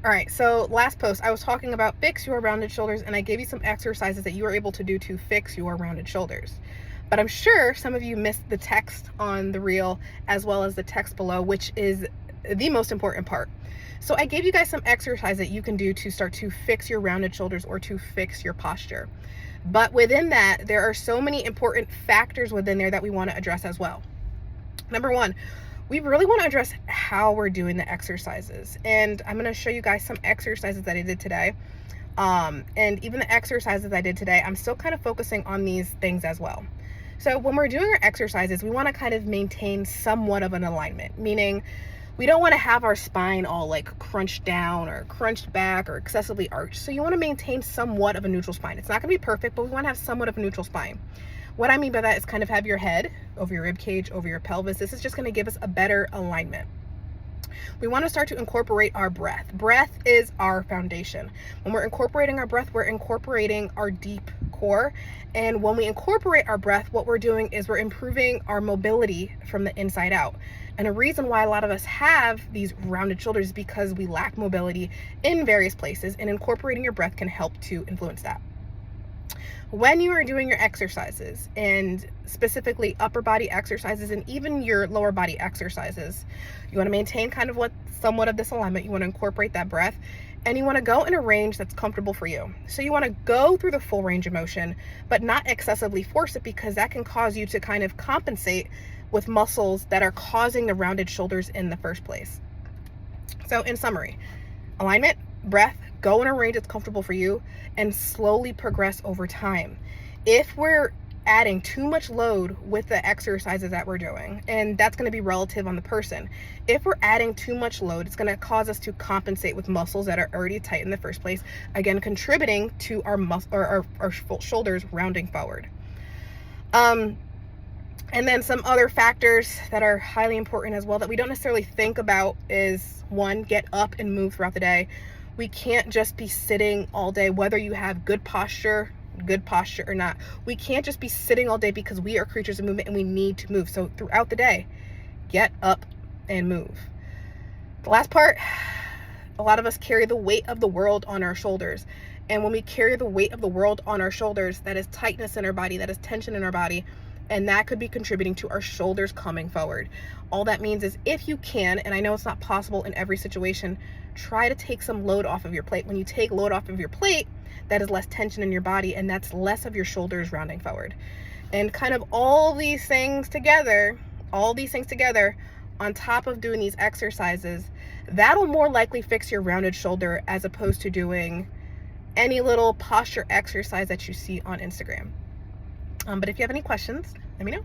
All right, so last post, I was talking about fix your rounded shoulders, and I gave you some exercises that you are able to do to fix your rounded shoulders. But I'm sure some of you missed the text on the reel as well as the text below, which is the most important part. So I gave you guys some exercise that you can do to start to fix your rounded shoulders or to fix your posture. But within that, there are so many important factors within there that we want to address as well. Number one, we really want to address how we're doing the exercises. And I'm going to show you guys some exercises that I did today. And even the exercises I did today, I'm still kind of focusing on these things as well. So when we're doing our exercises, we want to kind of maintain somewhat of an alignment, meaning we don't want to have our spine all like crunched down or crunched back or excessively arched. So you want to maintain somewhat of a neutral spine. It's not going to be perfect, but we want to have somewhat of a neutral spine. What I mean by that is kind of have your head over your rib cage, over your pelvis. This is just going to give us a better alignment. We want to start to incorporate our breath. Breath is our foundation. When we're incorporating our breath, we're incorporating our deep core. And when we incorporate our breath, what we're doing is we're improving our mobility from the inside out. And a reason why a lot of us have these rounded shoulders is because we lack mobility in various places, and incorporating your breath can help to influence that. When you are doing your exercises, and specifically upper body exercises and even your lower body exercises, you want to maintain kind of somewhat of this alignment. You want to incorporate that breath, and you want to go in a range that's comfortable for you. So you want to go through the full range of motion, but not excessively force it, because that can cause you to kind of compensate with muscles that are causing the rounded shoulders in the first place. So in summary, alignment, breath, go in a range that's comfortable for you, and slowly progress over time. If we're adding too much load with the exercises that we're doing, and that's going to be relative on the person, if we're adding too much load, it's going to cause us to compensate with muscles that are already tight in the first place, again contributing to our shoulders rounding forward. And then some other factors that are highly important as well that we don't necessarily think about is, one, get up and move throughout the day. We can't just be sitting all day, whether you have good posture or not. We can't just be sitting all day, because we are creatures of movement and we need to move. So throughout the day, get up and move. The last part, a lot of us carry the weight of the world on our shoulders. And when we carry the weight of the world on our shoulders, that is tightness in our body, that is tension in our body, and that could be contributing to our shoulders coming forward. All that means is, if you can, and I know it's not possible in every situation, try to take some load off of your plate. When you take load off of your plate, that is less tension in your body, and that's less of your shoulders rounding forward. And kind of all these things together, on top of doing these exercises, that'll more likely fix your rounded shoulder as opposed to doing any little posture exercise that you see on Instagram. But if you have any questions, let me know.